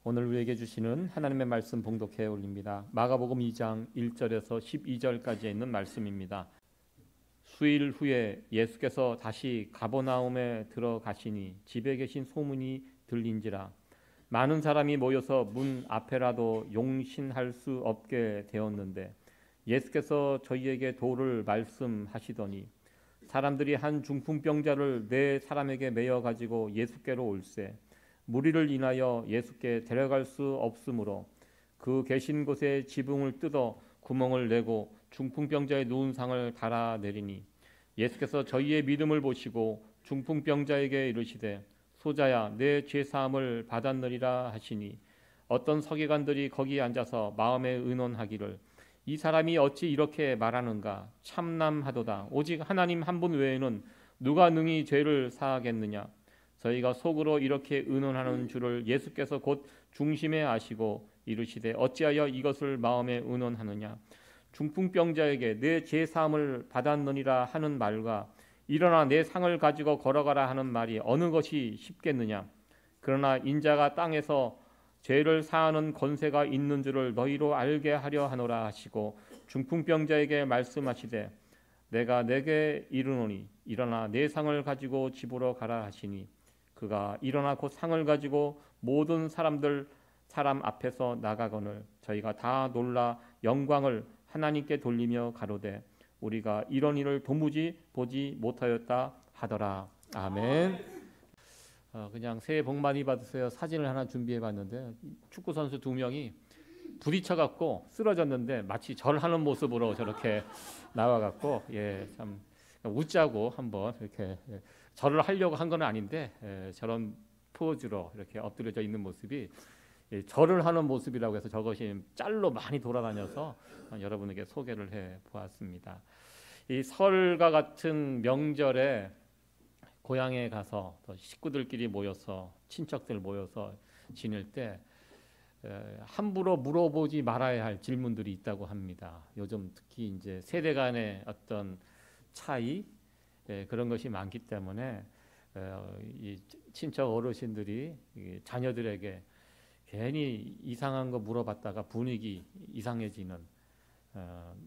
오늘 우리에게 주시는 하나님의 말씀 봉독해 올립니다. 마가복음 2장 1절에서 12절까지에 있는 말씀입니다. 수일 후에 예수께서 다시 가버나움에 들어가시니 집에 계신 소문이 들린지라 많은 사람이 모여서 문 앞에라도 용신할 수 없게 되었는데 예수께서 저희에게 도를 말씀하시더니 사람들이 한 중풍병자를 네 사람에게 메어 가지고 예수께로 올세 무리를 인하여 예수께 데려갈 수 없으므로 그 계신 곳에 지붕을 뜯어 구멍을 내고 중풍병자의 누운 상을 달아내리니 예수께서 저희의 믿음을 보시고 중풍병자에게 이르시되 소자야 내 죄사함을 받았느니라 하시니 어떤 서기관들이 거기에 앉아서 마음에 의논하기를 이 사람이 어찌 이렇게 말하는가 참남하도다 오직 하나님 한 분 외에는 누가 능히 죄를 사하겠느냐. 저희가 속으로 이렇게 의논하는 줄을 예수께서 곧 중심에 아시고 이르시되 어찌하여 이것을 마음에 의논하느냐. 중풍병자에게 내 죄사함을 받았느니라 하는 말과 일어나 내 상을 가지고 걸어가라 하는 말이 어느 것이 쉽겠느냐. 그러나 인자가 땅에서 죄를 사하는 권세가 있는 줄을 너희로 알게 하려 하노라 하시고 중풍병자에게 말씀하시되 내가 내게 이르노니 일어나 내 상을 가지고 집으로 가라 하시니 그가 일어나 곧 상을 가지고 모든 사람 앞에서 나가거늘 저희가 다 놀라 영광을 하나님께 돌리며 가로되 우리가 이런 일을 도무지 보지 못하였다 하더라. 아멘. 그냥 새해 복 많이 받으세요. 사진을 하나 준비해봤는데 축구 선수 2명이 부딪혀갖고 쓰러졌는데 마치 절하는 모습으로 저렇게 나와갖고 참 웃자고 한번 이렇게 절을 하려고 한 건 아닌데 저런 포즈로 이렇게 엎드려져 있는 모습이 절을 하는 모습이라고 해서 저것이 짤로 많이 돌아다녀서 여러분에게 소개를 해 보았습니다. 이 설과 같은 명절에 고향에 가서 식구들끼리 모여서 친척들 모여서 지낼 때 함부로 물어보지 말아야 할 질문들이 있다고 합니다. 요즘 특히 이제 세대 간의 어떤 차이 그런 것이 많기 때문에 이 친척 어르신들이 자녀들에게 괜히 이상한 거 물어봤다가 분위기 이상해지는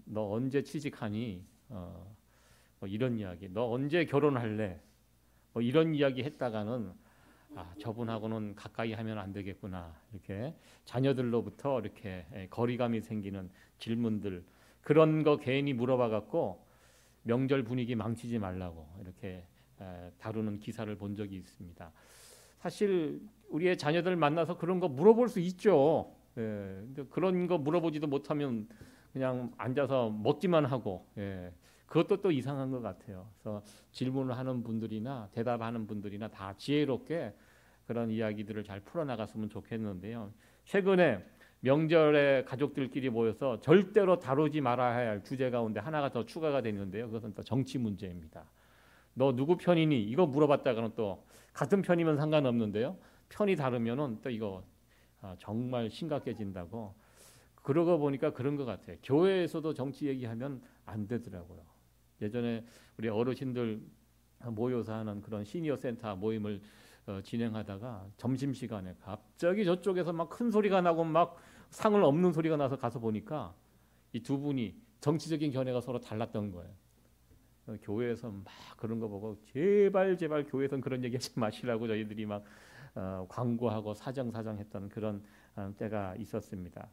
너 언제 취직하니? 뭐 이런 이야기. 너 언제 결혼할래? 뭐 이런 이야기 했다가는 저분하고는 가까이 하면 안 되겠구나. 이렇게 자녀들로부터 이렇게 거리감이 생기는 질문들 그런 거 괜히 물어봐 갖고 명절 분위기 망치지 말라고 이렇게 다루는 기사를 본 적이 있습니다. 사실 우리의 자녀들 만나서 그런 거 물어볼 수 있죠. 근데 그런 거 물어보지도 못하면 그냥 앉아서 먹기만 하고 그것도 또 이상한 것 같아요. 그래서 질문을 하는 분들이나 대답하는 분들이나 다 지혜롭게 그런 이야기들을 잘 풀어나갔으면 좋겠는데요. 최근에 명절에 가족들끼리 모여서 절대로 다루지 말아야 할 주제 가운데 하나가 더 추가가 되는데요. 그것은 또 정치 문제입니다. 너 누구 편이니? 이거 물어봤다가는 또 같은 편이면 상관없는데요. 편이 다르면은 또 이거 정말 심각해진다고. 그러고 보니까 그런 것 같아요. 교회에서도 정치 얘기하면 안 되더라고요. 예전에 우리 어르신들 모여서 하는 그런 시니어 센터 모임을 진행하다가 점심시간에 갑자기 저쪽에서 막 큰 소리가 나고 막 상을 엎는 소리가 나서 가서 보니까 이 두 분이 정치적인 견해가 서로 달랐던 거예요. 교회에서 막 그런 거 보고 제발 교회에서는 그런 얘기 하지 마시라고 저희들이 막 광고하고 사정했던 그런 때가 있었습니다.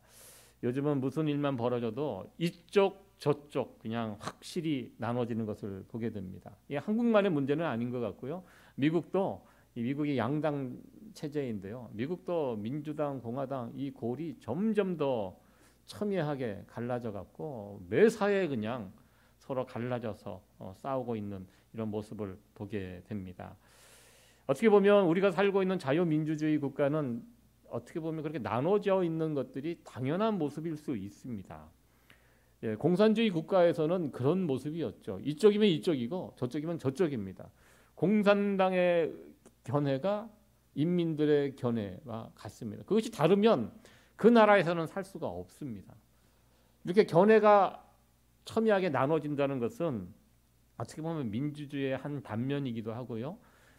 요즘은 무슨 일만 벌어져도 이쪽 저쪽 그냥 확실히 나눠지는 것을 보게 됩니다. 이게 한국만의 문제는 아닌 것 같고요. 미국이 양당 체제인데요. 미국도 민주당, 공화당 이 골이 점점 더 첨예하게 갈라져 갖고 매사에 그냥 서로 갈라져서 싸우고 있는 이런 모습을 보게 됩니다. 어떻게 보면 우리가 살고 있는 자유민주주의 국가는 어떻게 보면 그렇게 나눠져 있는 것들이 당연한 모습일 수 있습니다. 공산주의 국가에서는 그런 모습이었죠. 이쪽이면 이쪽이고 저쪽이면 저쪽입니다. 공산당의 견해가 인민들의 견해와 같습니다. 그것이 다르면 그 나라에서는 살 수가 없습니다. 이렇게 견해가 첨예하게 나눠진다는 것은 어떻게 보면 민주주의의 한 단면이기도 하고요.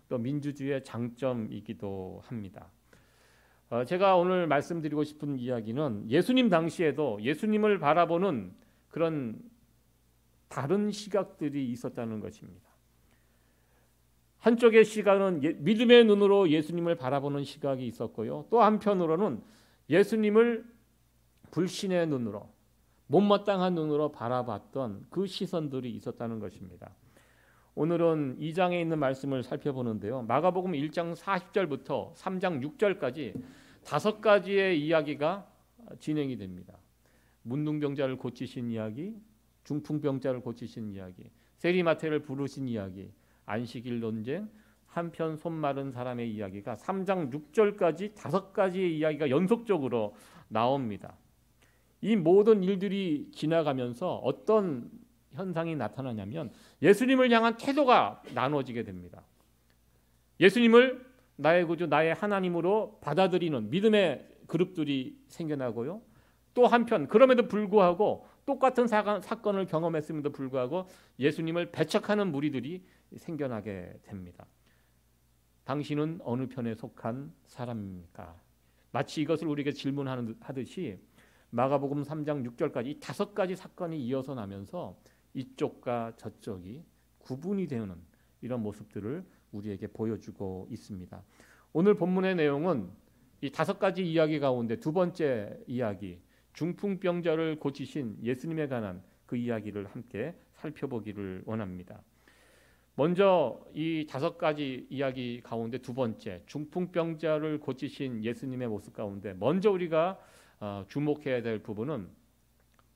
또 민주주의의 장점이기도 합니다. 제가 오늘 말씀드리고 싶은 이야기는 예수님 당시에도 예수님을 바라보는 그런 다른 시각들이 있었다는 것입니다. 한쪽의 시각은 믿음의 눈으로 예수님을 바라보는 시각이 있었고요. 또 한편으로는 예수님을 불신의 눈으로, 못마땅한 눈으로 바라봤던 그 시선들이 있었다는 것입니다. 오늘은 2장에 있는 말씀을 살펴보는데요. 마가복음 1장 40절부터 3장 6절까지 5가지의 이야기가 진행이 됩니다. 문둥병자를 고치신 이야기, 중풍병자를 고치신 이야기, 세리마태를 부르신 이야기, 안식일 논쟁, 한편 손 마른 사람의 이야기가 3장 6절까지 5가지의 이야기가 연속적으로 나옵니다. 이 모든 일들이 지나가면서 어떤 현상이 나타나냐면 예수님을 향한 태도가 나눠지게 됩니다. 예수님을 나의 구주, 나의 하나님으로 받아들이는 믿음의 그룹들이 생겨나고요. 또 한편 그럼에도 불구하고 똑같은 사건을 경험했음에도 불구하고 예수님을 배척하는 무리들이 생겨나게 됩니다. 당신은 어느 편에 속한 사람입니까? 마치 이것을 우리에게 질문하듯이 마가복음 3장 6절까지 이 5가지 사건이 이어서 나면서 이쪽과 저쪽이 구분이 되는 이런 모습들을 우리에게 보여주고 있습니다. 오늘 본문의 내용은 이 5가지 이야기 가운데 두 번째 이야기, 중풍병자를 고치신 예수님에 관한 그 이야기를 함께 살펴보기를 원합니다. 먼저 이 5가지 이야기 가운데 두 번째, 중풍병자를 고치신 예수님의 모습 가운데 먼저 우리가 주목해야 될 부분은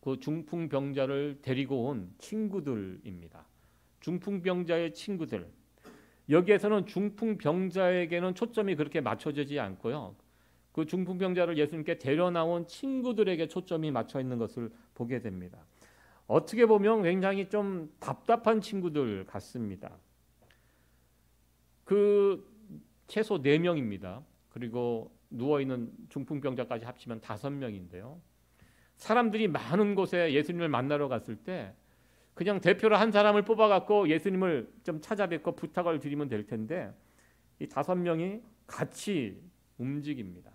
그 중풍병자를 데리고 온 친구들입니다. 중풍병자의 친구들. 여기에서는 중풍병자에게는 초점이 그렇게 맞춰지지 않고요. 그 중풍병자를 예수님께 데려 나온 친구들에게 초점이 맞춰 있는 것을 보게 됩니다. 어떻게 보면 굉장히 좀 답답한 친구들 같습니다. 그 최소 4명입니다. 그리고 누워있는 중풍병자까지 합치면 5명인데요. 사람들이 많은 곳에 예수님을 만나러 갔을 때 그냥 대표로 한 사람을 뽑아갖고 예수님을 좀 찾아뵙고 부탁을 드리면 될 텐데 이 5명이 같이 움직입니다.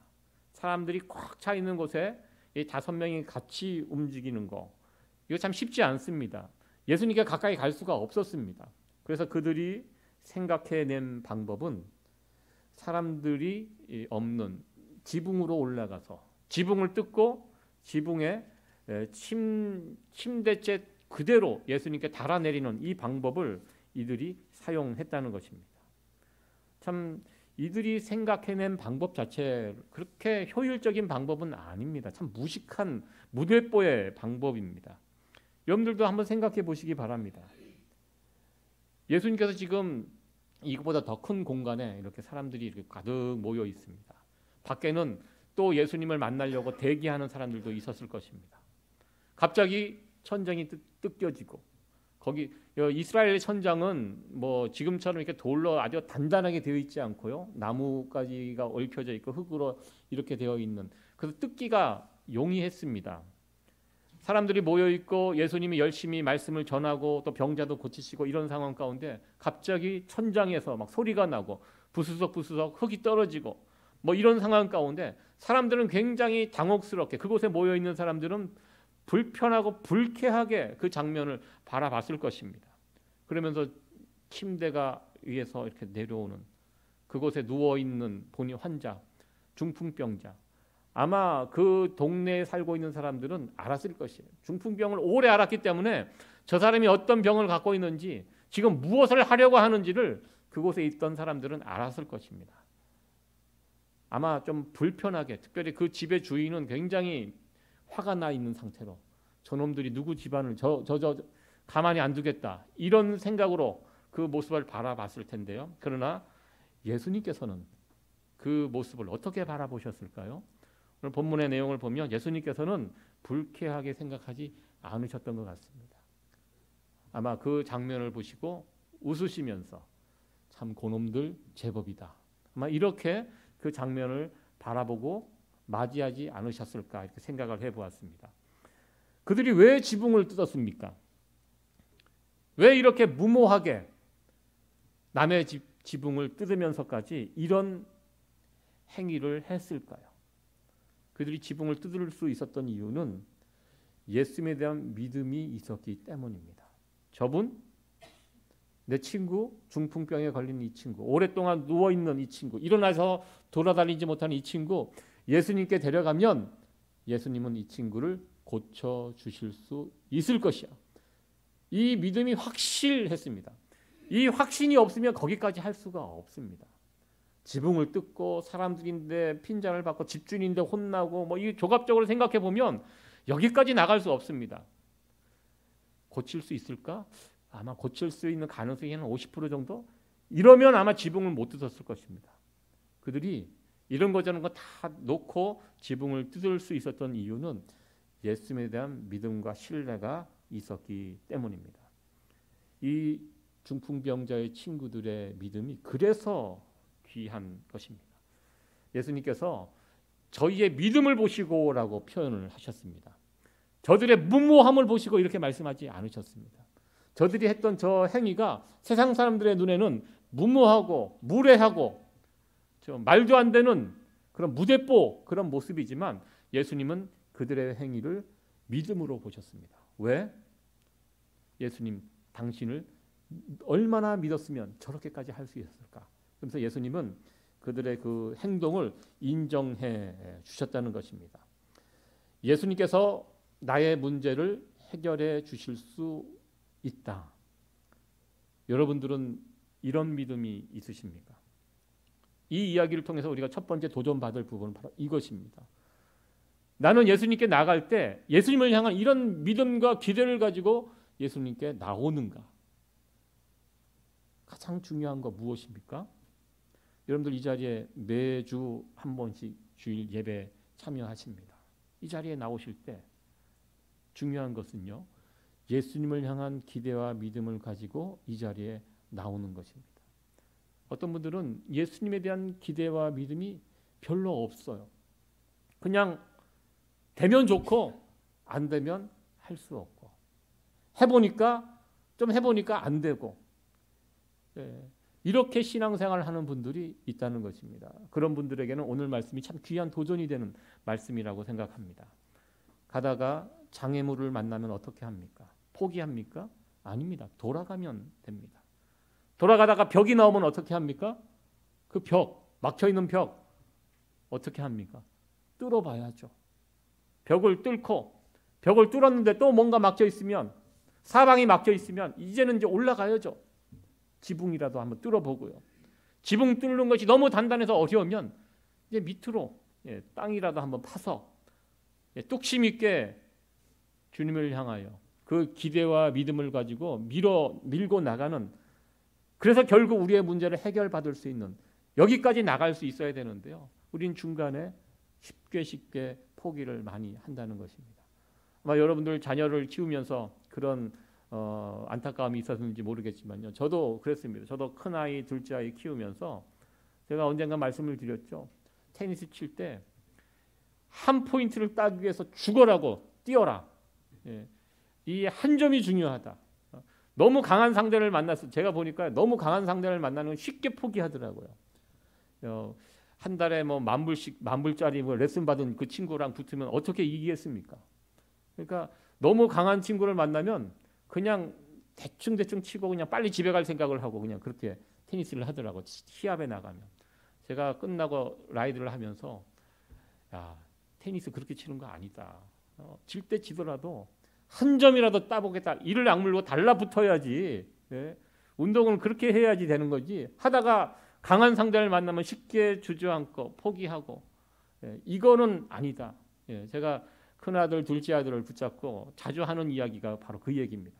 사람들이 꽉 차 있는 곳에 이 5명이 같이 움직이는 거, 이거 참 쉽지 않습니다. 예수님께 가까이 갈 수가 없었습니다. 그래서 그들이 생각해낸 방법은 사람들이 없는 지붕으로 올라가서 지붕을 뜯고 지붕에 침대째 그대로 예수님께 달아내리는 이 방법을 이들이 사용했다는 것입니다. 참 이들이 생각해낸 방법 자체 그렇게 효율적인 방법은 아닙니다. 참 무식한 무대뽀의 방법입니다. 여러분들도 한번 생각해 보시기 바랍니다. 예수님께서 지금 이것보다 더 큰 공간에 이렇게 사람들이 이렇게 가득 모여 있습니다. 밖에는 또 예수님을 만나려고 대기하는 사람들도 있었을 것입니다. 갑자기 천장이 뜯겨지고 거기 이스라엘의 천장은 뭐 지금처럼 이렇게 돌로 아주 단단하게 되어 있지 않고요. 나무가지가 얽혀져 있고 흙으로 이렇게 되어 있는, 그래서 뜯기가 용이했습니다. 사람들이 모여 있고 예수님이 열심히 말씀을 전하고 또 병자도 고치시고 이런 상황 가운데 갑자기 천장에서 막 소리가 나고 부스럭부스럭 흙이 떨어지고 뭐 이런 상황 가운데 사람들은 굉장히 당혹스럽게, 그곳에 모여 있는 사람들은 불편하고 불쾌하게 그 장면을 바라봤을 것입니다. 그러면서 침대가 위에서 이렇게 내려오는, 그곳에 누워 있는 본인 환자, 중풍병자, 아마 그 동네에 살고 있는 사람들은 알았을 것이에요. 중풍병을 오래 알았기 때문에 저 사람이 어떤 병을 갖고 있는지, 지금 무엇을 하려고 하는지를 그곳에 있던 사람들은 알았을 것입니다. 아마 좀 불편하게, 특별히 그 집의 주인은 굉장히 화가 나 있는 상태로 저놈들이 누구 집안을 가만히 안 두겠다 이런 생각으로 그 모습을 바라봤을 텐데요. 그러나 예수님께서는 그 모습을 어떻게 바라보셨을까요? 오늘 본문의 내용을 보면 예수님께서는 불쾌하게 생각하지 않으셨던 것 같습니다. 아마 그 장면을 보시고 웃으시면서 참 고놈들 제법이다, 아마 이렇게 그 장면을 바라보고 맞이하지 않으셨을까 이렇게 생각을 해보았습니다. 그들이 왜 지붕을 뜯었습니까? 왜 이렇게 무모하게 남의 지붕을 뜯으면서까지 이런 행위를 했을까요? 그들이 지붕을 뜯을 수 있었던 이유는 예수님에 대한 믿음이 있었기 때문입니다. 저분, 내 친구, 중풍병에 걸린 이 친구, 오랫동안 누워있는 이 친구, 일어나서 돌아다니지 못하는 이 친구, 예수님께 데려가면 예수님은 이 친구를 고쳐주실 수 있을 것이야. 이 믿음이 확실했습니다. 이 확신이 없으면 거기까지 할 수가 없습니다. 지붕을 뜯고 사람들인데 핀잔을 받고 집주인인데 혼나고 뭐 이 조갑적으로 생각해 보면 여기까지 나갈 수 없습니다. 고칠 수 있을까? 아마 고칠 수 있는 가능성이 한 50% 정도? 이러면 아마 지붕을 못 뜯었을 것입니다. 그들이 이런 거 저런 거 다 놓고 지붕을 뜯을 수 있었던 이유는 예수님에 대한 믿음과 신뢰가 있었기 때문입니다. 이 중풍병자의 친구들의 믿음이 그래서 귀한 것입니다. 예수님께서 저희의 믿음을 보시고라고 표현을 하셨습니다. 저들의 무모함을 보시고 이렇게 말씀하지 않으셨습니다. 저들이 했던 저 행위가 세상 사람들의 눈에는 무모하고 무례하고 말도 안 되는 그런 무대뽀 그런 모습이지만 예수님은 그들의 행위를 믿음으로 보셨습니다. 왜? 예수님 당신을 얼마나 믿었으면 저렇게까지 할 수 있었을까? 그래서 예수님은 그들의 그 행동을 인정해 주셨다는 것입니다. 예수님께서 나의 문제를 해결해 주실 수 있다. 여러분들은 이런 믿음이 있으십니까? 이 이야기를 통해서 우리가 첫 번째 도전받을 부분은 바로 이것입니다. 나는 예수님께 나갈 때 예수님을 향한 이런 믿음과 기대를 가지고 예수님께 나오는가? 가장 중요한 거 무엇입니까? 여러분들 이 자리에 매주 한 번씩 주일 예배 참여하십니다. 이 자리에 나오실 때 중요한 것은요, 예수님을 향한 기대와 믿음을 가지고 이 자리에 나오는 것입니다. 어떤 분들은 예수님에 대한 기대와 믿음이 별로 없어요. 그냥 되면 좋고 안 되면 할 수 없고 해보니까 안 되고 이렇게 신앙생활을 하는 분들이 있다는 것입니다. 그런 분들에게는 오늘 말씀이 참 귀한 도전이 되는 말씀이라고 생각합니다. 가다가 장애물을 만나면 어떻게 합니까? 포기합니까? 아닙니다. 돌아가면 됩니다. 돌아가다가 벽이 나오면 어떻게 합니까? 그 벽, 막혀있는 벽 어떻게 합니까? 뚫어봐야죠. 벽을 뚫었는데 또 뭔가 막혀있으면, 사방이 막혀있으면 이제는 이제 올라가야죠. 지붕이라도 한번 뚫어보고요. 지붕 뚫는 것이 너무 단단해서 어려우면 이제 밑으로 땅이라도 한번 파서 뚝심 있게 주님을 향하여 그 기대와 믿음을 가지고 밀고 나가는, 그래서 결국 우리의 문제를 해결받을 수 있는 여기까지 나갈 수 있어야 되는데요. 우린 중간에 쉽게 포기를 많이 한다는 것입니다. 아마 여러분들 자녀를 키우면서 그런 안타까움이 있었는지 모르겠지만요. 저도 그랬습니다. 저도 큰아이, 둘째 아이 키우면서 제가 언젠가 말씀을 드렸죠. 테니스 칠 때 한 포인트를 따기 위해서 죽어라고 뛰어라. 이 한 점이 중요하다. 너무 강한 상대를 만났을 제가 보니까 너무 강한 상대를 만나는 건 쉽게 포기하더라고요. 한 달에 뭐 만불짜리 레슨 받은 그 친구랑 붙으면 어떻게 이기겠습니까? 그러니까 너무 강한 친구를 만나면 그냥 대충 치고 그냥 빨리 집에 갈 생각을 하고 그냥 그렇게 테니스를 하더라고. 시합에 나가면. 제가 끝나고 라이드를 하면서 야, 테니스 그렇게 치는 거 아니다. 질 때 지더라도 한 점이라도 따보겠다. 이를 악물고 달라붙어야지. 운동을 그렇게 해야지 되는 거지. 하다가 강한 상대를 만나면 쉽게 주저앉고 포기하고 이거는 아니다. 제가 큰아들, 둘째 아들을 붙잡고 자주 하는 이야기가 바로 그 얘기입니다.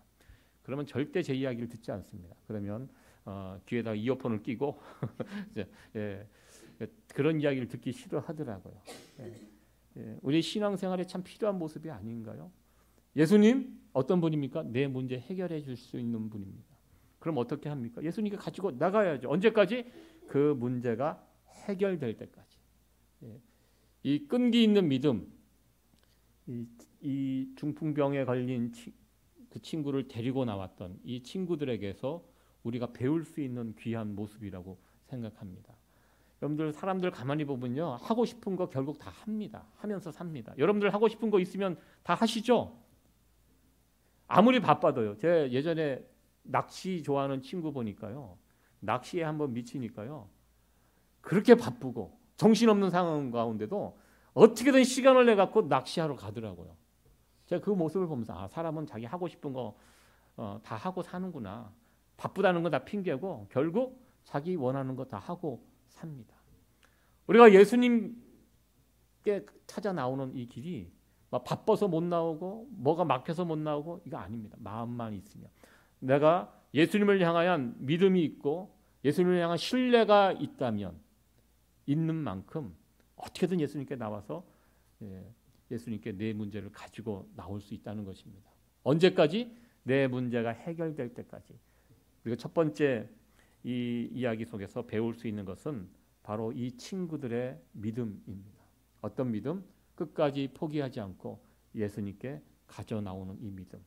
그러면 절대 제 이야기를 듣지 않습니다. 그러면 귀에다가 이어폰을 끼고 그런 이야기를 듣기 싫어하더라고요. 우리 신앙생활에 참 필요한 모습이 아닌가요? 예수님 어떤 분입니까? 내 문제 해결해 줄 수 있는 분입니다. 그럼 어떻게 합니까? 예수님께 가지고 나가야죠. 언제까지? 그 문제가 해결될 때까지. 이 끈기 있는 믿음, 이 중풍병에 걸린 그 친구를 데리고 나왔던 이 친구들에게서 우리가 배울 수 있는 귀한 모습이라고 생각합니다. 여러분들 사람들 가만히 보면요, 하고 싶은 거 결국 다 합니다. 하면서 삽니다. 여러분들 하고 싶은 거 있으면 다 하시죠? 아무리 바빠도요. 제가 예전에 낚시 좋아하는 친구 보니까요, 낚시에 한번 미치니까요, 그렇게 바쁘고 정신없는 상황 가운데도 어떻게든 시간을 내 갖고 낚시하러 가더라고요. 제가 그 모습을 보면서 아, 사람은 자기 하고 싶은 거 다 하고 사는구나. 바쁘다는 건 다 핑계고 결국 자기 원하는 거 다 하고 삽니다. 우리가 예수님께 찾아 나오는 이 길이 막 바빠서 못 나오고 뭐가 막혀서 못 나오고 이거 아닙니다. 마음만 있으면 내가 예수님을 향한 믿음이 있고 예수님을 향한 신뢰가 있다면 있는 만큼 어떻게든 예수님께 나와서 예수님께 내 문제를 가지고 나올 수 있다는 것입니다. 언제까지? 내 문제가 해결될 때까지. 그리고 첫 번째 이 이야기 속에서 배울 수 있는 것은 바로 이 친구들의 믿음입니다. 어떤 믿음? 끝까지 포기하지 않고 예수님께 가져 나오는 이 믿음.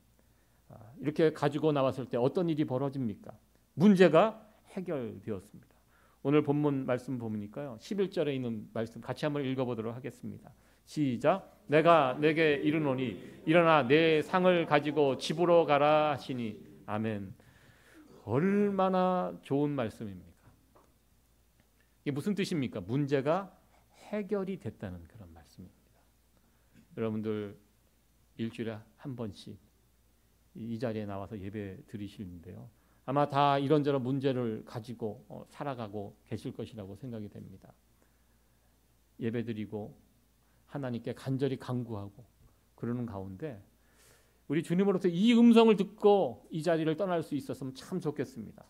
이렇게 가지고 나왔을 때 어떤 일이 벌어집니까? 문제가 해결되었습니다. 오늘 본문 말씀 보니까요, 11절에 있는 말씀 같이 한번 읽어보도록 하겠습니다. 시작. 내가 내게 이르노니 일어나 내 상을 가지고 집으로 가라 하시니 아멘. 얼마나 좋은 말씀입니까? 이게 무슨 뜻입니까? 문제가 해결이 됐다는 그런 말씀입니다. 여러분들 일주일에 한 번씩 이 자리에 나와서 예배 드리시는데요, 아마 다 이런저런 문제를 가지고 살아가고 계실 것이라고 생각이 됩니다. 예배 드리고 하나님께 간절히 간구하고 그러는 가운데 우리 주님으로부터 이 음성을 듣고 이 자리를 떠날 수 있었으면 참 좋겠습니다.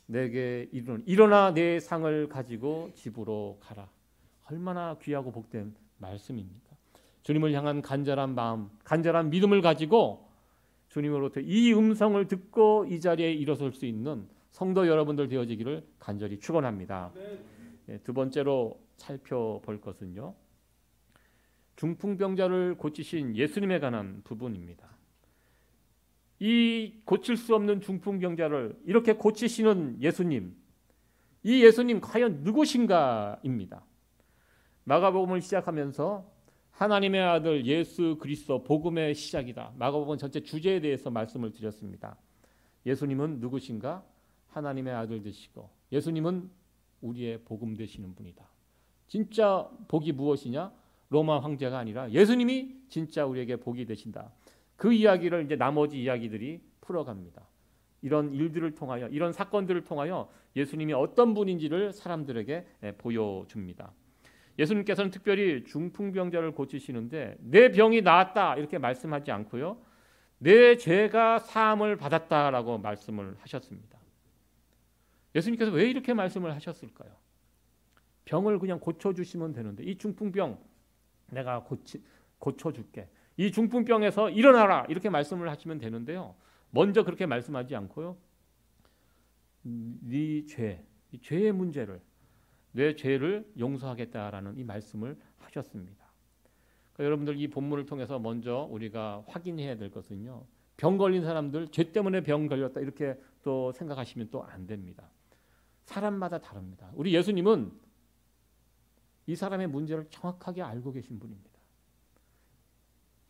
내게 이르노니 일어나 내 상을 가지고 집으로 가라. 얼마나 귀하고 복된 말씀입니까? 주님을 향한 간절한 마음, 간절한 믿음을 가지고 주님으로부터 이 음성을 듣고 이 자리에 일어설 수 있는 성도 여러분들 되어지기를 간절히 축원합니다. 두 번째로 살펴볼 것은요, 중풍병자를 고치신 예수님에 관한 부분입니다. 이 고칠 수 없는 중풍병자를 이렇게 고치시는 예수님, 이 예수님 과연 누구신가입니다. 마가복음을 시작하면서 하나님의 아들 예수 그리스도 복음의 시작이다. 마가복음 전체 주제에 대해서 말씀을 드렸습니다. 예수님은 누구신가? 하나님의 아들 되시고 예수님은 우리의 복음 되시는 분이다. 진짜 복이 무엇이냐? 로마 황제가 아니라 예수님이 진짜 우리에게 복이 되신다. 그 이야기를 이제 나머지 이야기들이 풀어갑니다. 이런 일들을 통하여, 이런 사건들을 통하여 예수님이 어떤 분인지를 사람들에게 보여줍니다. 예수님께서는 특별히 중풍병자를 고치시는데 내 병이 나았다 이렇게 말씀하지 않고요, 내 죄가 사함을 받았다라고 말씀을 하셨습니다. 예수님께서 왜 이렇게 말씀을 하셨을까요? 병을 그냥 고쳐주시면 되는데 이 중풍병 내가 고쳐줄게, 이 중풍병에서 일어나라 이렇게 말씀을 하시면 되는데요, 먼저 그렇게 말씀하지 않고요, 네 죄, 이 죄의 문제를, 내 죄를 용서하겠다라는 이 말씀을 하셨습니다. 그러니까 여러분들 이 본문을 통해서 먼저 우리가 확인해야 될 것은요, 병 걸린 사람들 죄 때문에 병 걸렸다 이렇게 또 생각하시면 또 안 됩니다. 사람마다 다릅니다. 우리 예수님은 이 사람의 문제를 정확하게 알고 계신 분입니다.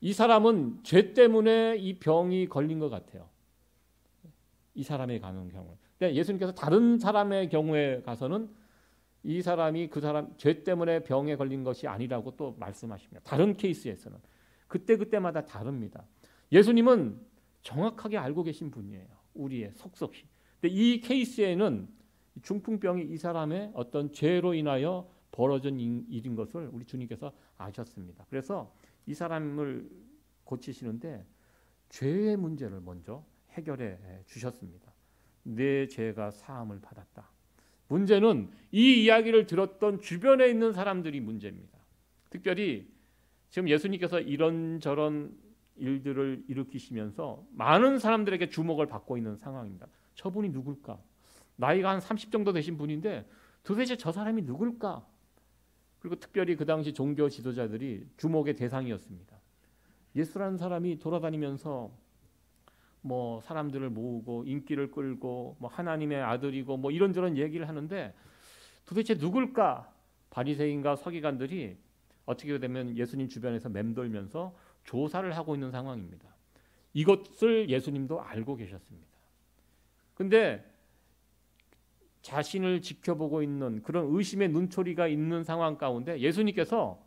이 사람은 죄 때문에 이 병이 걸린 것 같아요. 이 사람에 가는 경우. 근데 예수님께서 다른 사람의 경우에 가서는 이 사람이 그 사람 죄 때문에 병에 걸린 것이 아니라고 또 말씀하십니다. 다른 케이스에서는 그때마다 다릅니다. 예수님은 정확하게 알고 계신 분이에요. 우리의 속속히. 근데 이 케이스에는 중풍병이 이 사람의 어떤 죄로 인하여 벌어진 일인 것을 우리 주님께서 아셨습니다. 그래서 이 사람을 고치시는데 죄의 문제를 먼저 해결해 주셨습니다. 내 죄가 사함을 받았다. 문제는 이 이야기를 들었던 주변에 있는 사람들이 문제입니다. 특별히 지금 예수님께서 이런저런 일들을 일으키시면서 많은 사람들에게 주목을 받고 있는 상황입니다. 저분이 누굴까? 나이가 한 30 정도 되신 분인데 도대체 저 사람이 누굴까? 그리고 특별히 그 당시 종교 지도자들이 주목의 대상이었습니다. 예수라는 사람이 돌아다니면서 뭐 사람들을 모으고 인기를 끌고 뭐 하나님의 아들이고 뭐 이런저런 얘기를 하는데 도대체 누굴까? 바리새인과 서기관들이 어떻게 되면 예수님 주변에서 맴돌면서 조사를 하고 있는 상황입니다. 이것을 예수님도 알고 계셨습니다. 근데 자신을 지켜보고 있는 그런 의심의 눈초리가 있는 상황 가운데 예수님께서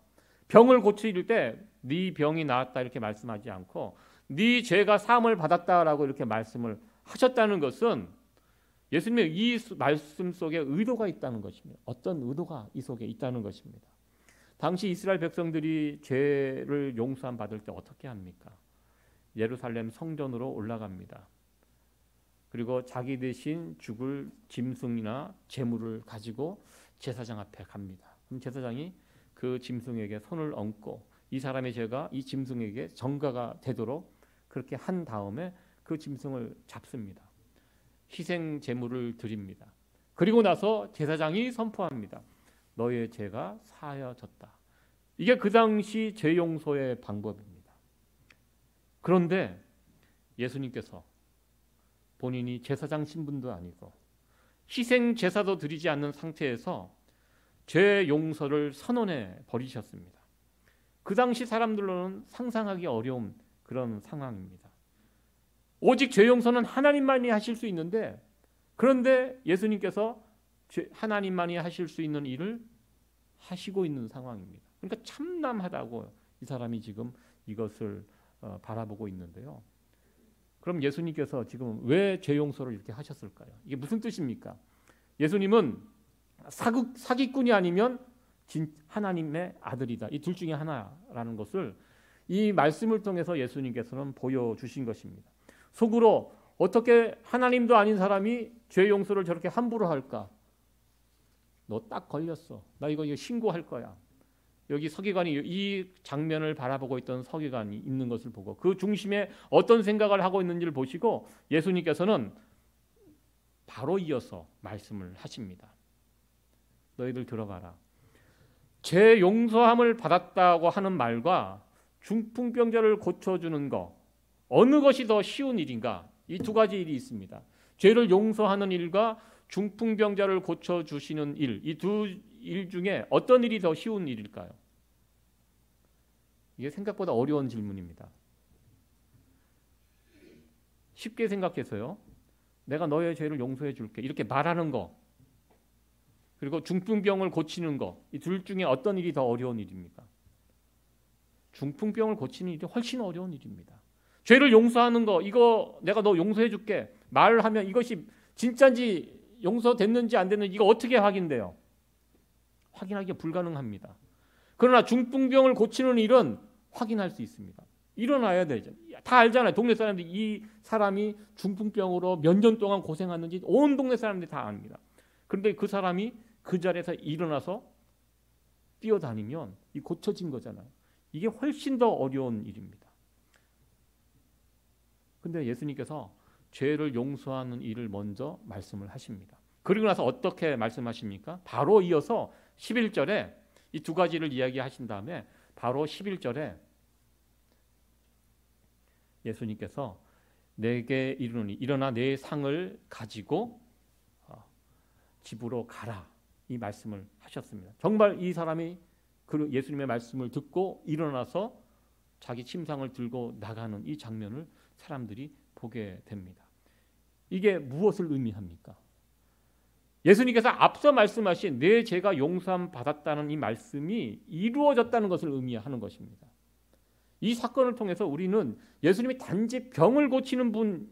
병을 고칠 때 네 병이 나았다 이렇게 말씀하지 않고 네 죄가 사함을 받았다라고 이렇게 말씀을 하셨다는 것은 예수님의 이 말씀 속에 의도가 있다는 것입니다. 어떤 의도가 이 속에 있다는 것입니다. 당시 이스라엘 백성들이 죄를 용서함 받을 때 어떻게 합니까? 예루살렘 성전으로 올라갑니다. 그리고 자기 대신 죽을 짐승이나 제물을 가지고 제사장 앞에 갑니다. 그럼 제사장이 그 짐승에게 손을 얹고 이 사람의 죄가 이 짐승에게 전가가 되도록 그렇게 한 다음에 그 짐승을 잡습니다. 희생 제물을 드립니다. 그리고 나서 제사장이 선포합니다. 너의 죄가 사하여졌다. 이게 그 당시 죄 용서의 방법입니다. 그런데 예수님께서 본인이 제사장 신분도 아니고 희생 제사도 드리지 않는 상태에서 죄 용서를 선언해 버리셨습니다. 그 당시 사람들로는 상상하기 어려운 그런 상황입니다. 오직 죄 용서는 하나님만이 하실 수 있는데 그런데 예수님께서 하나님만이 하실 수 있는 일을 하시고 있는 상황입니다. 그러니까 참남하다고 이 사람이 지금 이것을 바라보고 있는데요. 그럼 예수님께서 지금 왜 죄 용서를 이렇게 하셨을까요? 이게 무슨 뜻입니까? 예수님은 사기꾼이 아니면 하나님의 아들이다. 이 둘 중에 하나라는 것을 이 말씀을 통해서 예수님께서는 보여주신 것입니다. 속으로 어떻게 하나님도 아닌 사람이 죄 용서를 저렇게 함부로 할까? 너 딱 걸렸어. 나 이거 신고할 거야. 여기 서기관이 이 장면을 바라보고 있던 서기관이 있는 것을 보고 그 중심에 어떤 생각을 하고 있는지를 보시고 예수님께서는 바로 이어서 말씀을 하십니다. 너희들 들어봐라. 죄 용서함을 받았다고 하는 말과 중풍병자를 고쳐주는 거 어느 것이 더 쉬운 일인가? 이 두 가지 일이 있습니다. 죄를 용서하는 일과 중풍병자를 고쳐주시는 일, 이 두 일 중에 어떤 일이 더 쉬운 일일까요? 이게 생각보다 어려운 질문입니다. 쉽게 생각해서요. 내가 너의 죄를 용서해 줄게. 이렇게 말하는 거. 그리고 중풍병을 고치는 거. 이 둘 중에 어떤 일이 더 어려운 일입니까? 중풍병을 고치는 일이 훨씬 어려운 일입니다. 죄를 용서하는 거. 이거 내가 너 용서해 줄게. 말을 하면 이것이 진짜인지 용서됐는지 안 됐는지 이거 어떻게 확인돼요? 확인하기가 불가능합니다. 그러나 중풍병을 고치는 일은 확인할 수 있습니다. 일어나야 되죠. 다 알잖아요. 동네 사람들이 이 사람이 중풍병으로 몇 년 동안 고생했는지 온 동네 사람들이 다 압니다. 그런데 그 사람이 그 자리에서 일어나서 뛰어다니면 이 고쳐진 거잖아요. 이게 훨씬 더 어려운 일입니다. 근데 예수님께서 죄를 용서하는 일을 먼저 말씀을 하십니다. 그리고 나서 어떻게 말씀하십니까? 바로 이어서 11절에 이 두 가지를 이야기하신 다음에 바로 11절에 예수님께서 내게 이르노니 일어나 내 상을 가지고 집으로 가라 이 말씀을 하셨습니다. 정말 이 사람이 그 예수님의 말씀을 듣고 일어나서 자기 침상을 들고 나가는 이 장면을 사람들이 보게 됩니다. 이게 무엇을 의미합니까? 예수님께서 앞서 말씀하신 내 죄가 용서함 받았다는 이 말씀이 이루어졌다는 것을 의미하는 것입니다. 이 사건을 통해서 우리는 예수님이 단지 병을 고치는 분,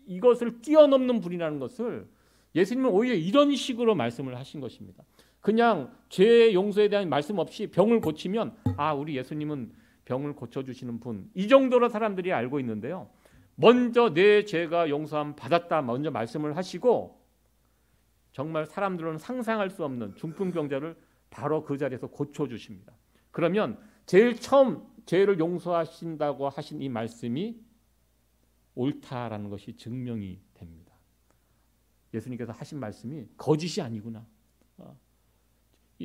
이것을 뛰어넘는 분이라는 것을 예수님은 오히려 이런 식으로 말씀을 하신 것입니다. 그냥 죄 용서에 대한 말씀 없이 병을 고치면 우리 예수님은 병을 고쳐주시는 분, 이 정도로 사람들이 알고 있는데요. 먼저 내 죄가 용서함 받았다 먼저 말씀을 하시고 정말 사람들은 상상할 수 없는 중풍병자를 바로 그 자리에서 고쳐주십니다. 그러면 제일 처음 죄를 용서하신다고 하신 이 말씀이 옳다라는 것이 증명이 됩니다. 예수님께서 하신 말씀이 거짓이 아니구나.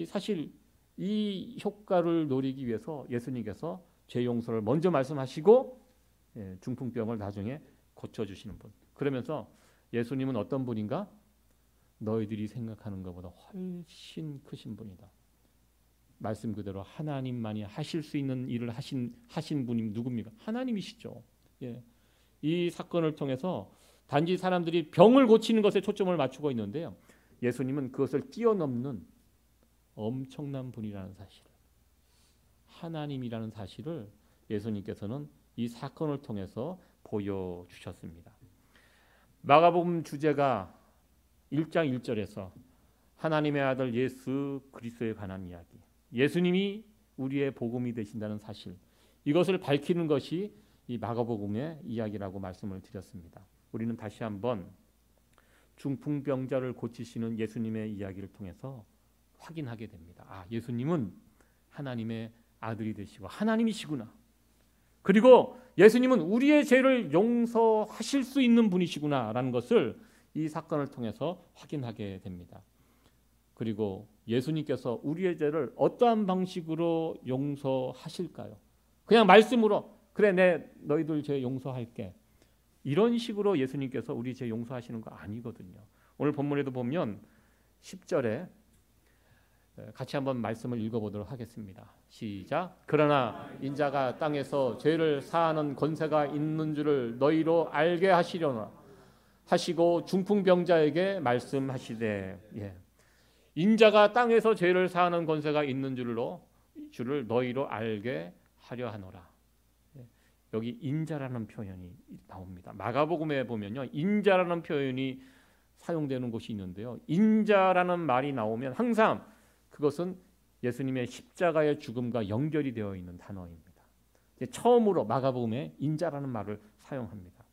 사실 이 효과를 노리기 위해서 예수님께서 죄 용서를 먼저 말씀하시고 중풍병을 나중에 고쳐주시는 분. 그러면서 예수님은 어떤 분인가? 너희들이 생각하는 것보다 훨씬 크신 분이다. 말씀 그대로 하나님만이 하실 수 있는 일을 하신 분이 누굽니까? 하나님이시죠. 예. 이 사건을 통해서 단지 사람들이 병을 고치는 것에 초점을 맞추고 있는데요. 예수님은 그것을 뛰어넘는 엄청난 분이라는 사실, 하나님이라는 사실을 예수님께서는 이 사건을 통해서 보여주셨습니다. 마가복음 주제가 1장 1절에서 하나님의 아들 예수 그리스도에 관한 이야기, 예수님이 우리의 복음이 되신다는 사실, 이것을 밝히는 것이 이 마가복음의 이야기라고 말씀을 드렸습니다. 우리는 다시 한번 중풍병자를 고치시는 예수님의 이야기를 통해서 확인하게 됩니다. 아, 예수님은 하나님의 아들이 되시고 하나님이시구나. 그리고 예수님은 우리의 죄를 용서하실 수 있는 분이시구나라는 것을 이 사건을 통해서 확인하게 됩니다. 그리고 예수님께서 우리의 죄를 어떠한 방식으로 용서하실까요? 그냥 말씀으로 그래 너희들 죄 용서할게, 이런 식으로 예수님께서 우리 죄 용서하시는 거 아니거든요. 오늘 본문에도 보면 10절에 같이 한번 말씀을 읽어보도록 하겠습니다. 시작. 그러나 인자가 땅에서 죄를 사하는 권세가 있는 줄을 너희로 알게 하시려나 하시고 중풍병자에게 말씀하시되, 예. 인자가 땅에서 죄를 사하는 권세가 있는 줄을 너희로 알게 하려 하노라. 예. 여기 인자라는 표현이 나옵니다. 마가복음에 보면요, 인자라는 표현이 사용되는 곳이 있는데요, 인자라는 말이 나오면 항상 그것은 예수님의 십자가의 죽음과 연결이 되어 있는 단어입니다. 처음으로 마가복음에 인자라는 말을 사용합니다.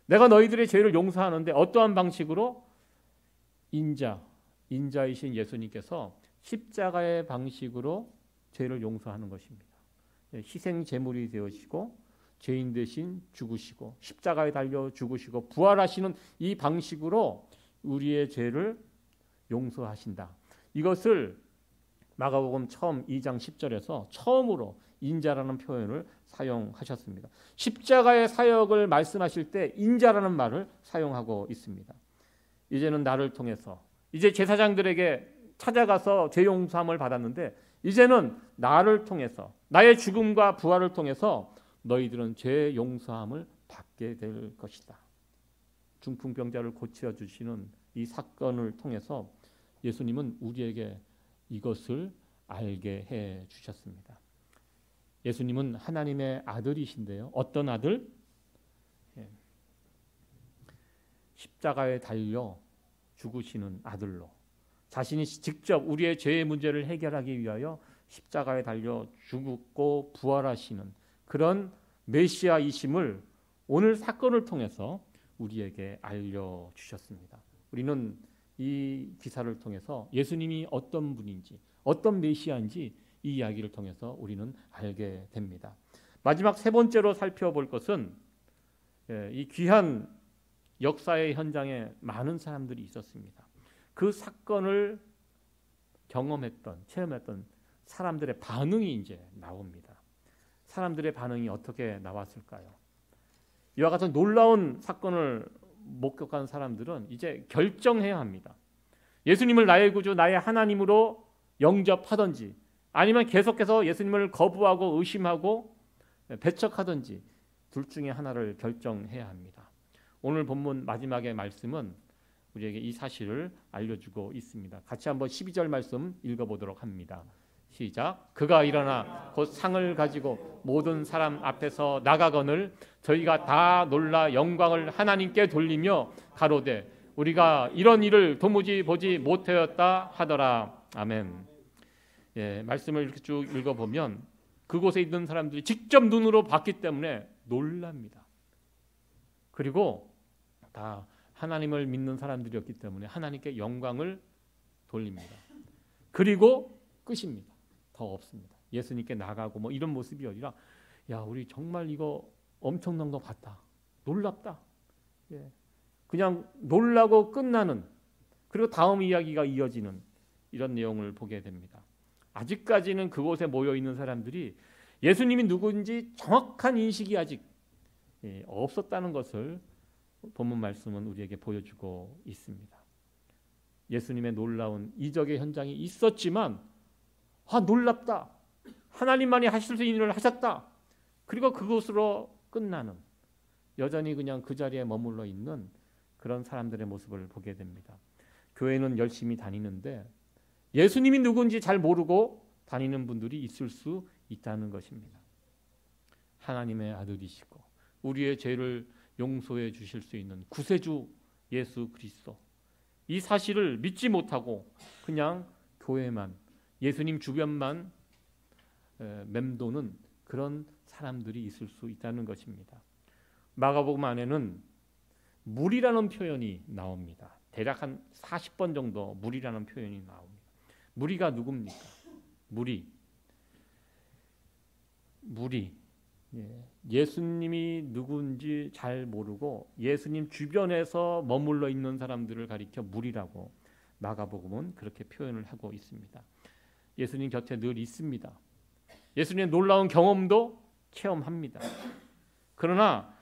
내가 너희들의 죄를 용서하는데 어떠한 방식으로? 인자이신 예수님께서 십자가의 방식으로 죄를 용서하는 것입니다. 희생 제물이 되어지고 죄인 대신 죽으시고 십자가에 달려 죽으시고 부활하시는 이 방식으로 우리의 죄를 용서하신다. 이것을 마가복음 처음 2장 10절에서 처음으로 인자라는 표현을 사용하셨습니다. 십자가의 사역을 말씀하실 때 인자라는 말을 사용하고 있습니다. 이제는 나를 통해서, 이제 제사장들에게 찾아가서 죄 용서함을 받았는데 이제는 나를 통해서, 나의 죽음과 부활을 통해서 너희들은 죄 용서함을 받게 될 것이다. 중풍병자를 고쳐주시는 이 사건을 통해서 예수님은 우리에게 이것을 알게 해 주셨습니다. 예수님은 하나님의 아들이신데요. 어떤 아들? 십자가에 달려 죽으시는 아들로, 자신이 직접 우리의 죄의 문제를 해결하기 위하여 십자가에 달려 죽고 부활하시는 그런 메시아이심을 오늘 사건을 통해서 우리에게 알려주셨습니다. 우리는 이 기사를 통해서 예수님이 어떤 분인지, 어떤 메시아인지 이 이야기를 통해서 우리는 알게 됩니다. 마지막 세 번째로 살펴볼 것은 이 귀한 역사의 현장에 많은 사람들이 있었습니다. 그 사건을 경험했던, 체험했던 사람들의 반응이 이제 나옵니다. 사람들의 반응이 어떻게 나왔을까요? 이와 같은 놀라운 사건을 목격한 사람들은 이제 결정해야 합니다. 예수님을 나의 구주, 나의 하나님으로 영접하든지 아니면 계속해서 예수님을 거부하고 의심하고 배척하든지 둘 중에 하나를 결정해야 합니다. 오늘 본문 마지막의 말씀은 우리에게 이 사실을 알려주고 있습니다. 같이 한번 12절 말씀 읽어보도록 합니다. 시작. 그가 일어나 곧 상을 가지고 모든 사람 앞에서 나가거늘 저희가 다 놀라 영광을 하나님께 돌리며 가로되 우리가 이런 일을 도무지 보지 못하였다 하더라. 아멘. 예, 말씀을 이렇게 쭉 읽어보면 그곳에 있는 사람들이 직접 눈으로 봤기 때문에 놀랍니다. 그리고 다 하나님을 믿는 사람들이었기 때문에 하나님께 영광을 돌립니다. 그리고 끝입니다. 더 없습니다. 예수님께 나가고 뭐 이런 모습이 아니라 야, 우리 정말 이거 엄청난 거 봤다. 놀랍다. 예. 그냥 놀라고 끝나는, 그리고 다음 이야기가 이어지는 이런 내용을 보게 됩니다. 아직까지는 그곳에 모여 있는 사람들이 예수님이 누구인지 정확한 인식이 아직 없었다는 것을 본문 말씀은 우리에게 보여주고 있습니다. 예수님의 놀라운 이적의 현장이 있었지만 놀랍다. 하나님만이 하실 수 있는 일을 하셨다. 그리고 그것으로 끝나는, 여전히 그냥 그 자리에 머물러 있는 그런 사람들의 모습을 보게 됩니다. 교회는 열심히 다니는데 예수님이 누군지 잘 모르고 다니는 분들이 있을 수 있다는 것입니다. 하나님의 아들이시고 우리의 죄를 용서해 주실 수 있는 구세주 예수 그리스도, 이 사실을 믿지 못하고 그냥 교회만, 예수님 주변만 맴도는 그런 사람들이 있을 수 있다는 것입니다. 마가복음 안에는 무리라는 표현이 나옵니다. 대략 한 40번 정도 무리라는 표현이 나옵니다. 무리가 누굽니까? 무리. 예수님이 누군지 잘 모르고 예수님 주변에서 머물러 있는 사람들을 가리켜 무리라고 마가복음은 그렇게 표현을 하고 있습니다. 예수님 곁에 늘 있습니다. 예수님의 놀라운 경험도 체험합니다. 그러나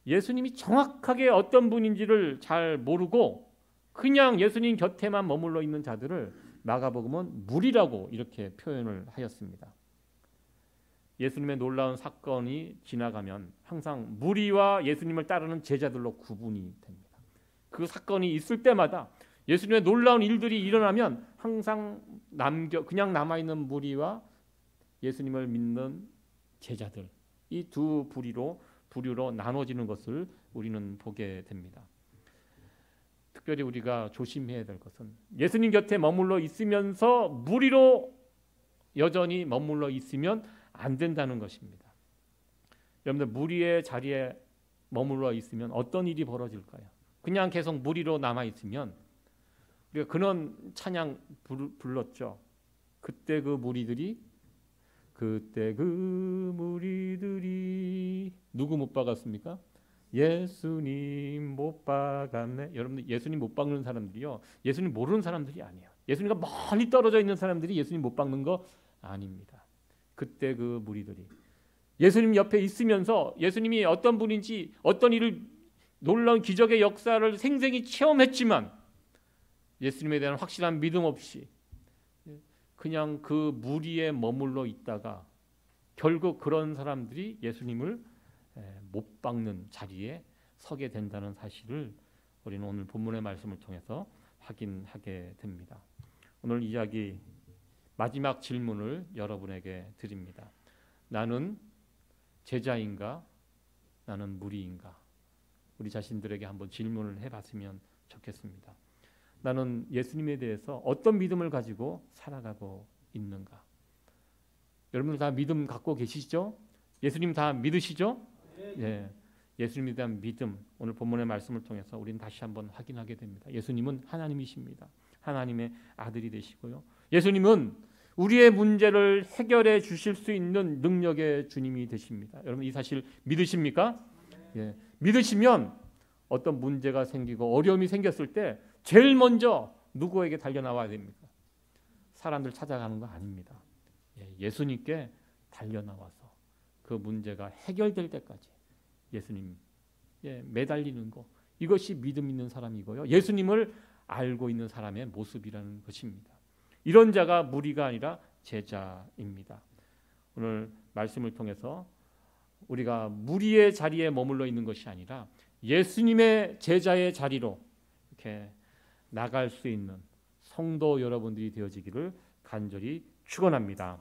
예수님이 정확하게 어떤 분인지를 잘 모르고 그냥 예수님 곁에만 머물러 있는 자들을 마가복음은 무리라고 이렇게 표현을 하였습니다. 예수님의 놀라운 사건이 지나가면 항상 무리와 예수님을 따르는 제자들로 구분이 됩니다. 그 사건이 있을 때마다 예수님의 놀라운 일들이 일어나면 항상 그냥 남아있는 무리와 예수님을 믿는 제자들, 이 두 부류로 나눠지는 것을 우리는 보게 됩니다. 특별히 우리가 조심해야 될 것은 예수님 곁에 머물러 있으면서 무리로 여전히 머물러 있으면 안 된다는 것입니다. 여러분들, 무리의 자리에 머물러 있으면 어떤 일이 벌어질까요? 그냥 계속 무리로 남아 있으면, 우리가 그런 찬양 불렀죠. 그때 그 무리들이 누구 못 박았습니까? 예수님 못 박았네. 여러분들, 예수님 못 박는 사람들이요, 예수님 모르는 사람들이 아니에요. 예수님과 멀리 떨어져 있는 사람들이 예수님 못 박는 거 아닙니다. 그때 그 무리들이 예수님 옆에 있으면서 예수님이 어떤 분인지, 어떤 일을, 놀라운 기적의 역사를 생생히 체험했지만 예수님에 대한 확실한 믿음 없이 그냥 그 무리에 머물러 있다가 결국 그런 사람들이 예수님을 못 박는 자리에 서게 된다는 사실을 우리는 오늘 본문의 말씀을 통해서 확인하게 됩니다. 오늘 이야기 마지막 질문을 여러분에게 드립니다. 나는 제자인가? 나는 무리인가? 우리 자신들에게 한번 질문을 해봤으면 좋겠습니다. 나는 예수님에 대해서 어떤 믿음을 가지고 살아가고 있는가? 여러분들 다 믿음 갖고 계시죠? 예수님 다 믿으시죠? 예. 예수님에 대한 믿음, 오늘 본문의 말씀을 통해서 우리는 다시 한번 확인하게 됩니다. 예수님은 하나님이십니다. 하나님의 아들이 되시고요, 예수님은 우리의 문제를 해결해 주실 수 있는 능력의 주님이 되십니다. 여러분, 이 사실 믿으십니까? 예. 믿으시면 어떤 문제가 생기고 어려움이 생겼을 때 제일 먼저 누구에게 달려나와야 됩니까? 사람들 찾아가는 거 아닙니다. 예수님께 달려나와서 그 문제가 해결될 때까지 예수님 매달리는 거, 이것이 믿음 있는 사람이고요, 예수님을 알고 있는 사람의 모습이라는 것입니다. 이런 자가 무리가 아니라 제자입니다. 오늘 말씀을 통해서 우리가 무리의 자리에 머물러 있는 것이 아니라 예수님의 제자의 자리로 이렇게 나갈 수 있는 성도 여러분들이 되어지기를 간절히 축원합니다.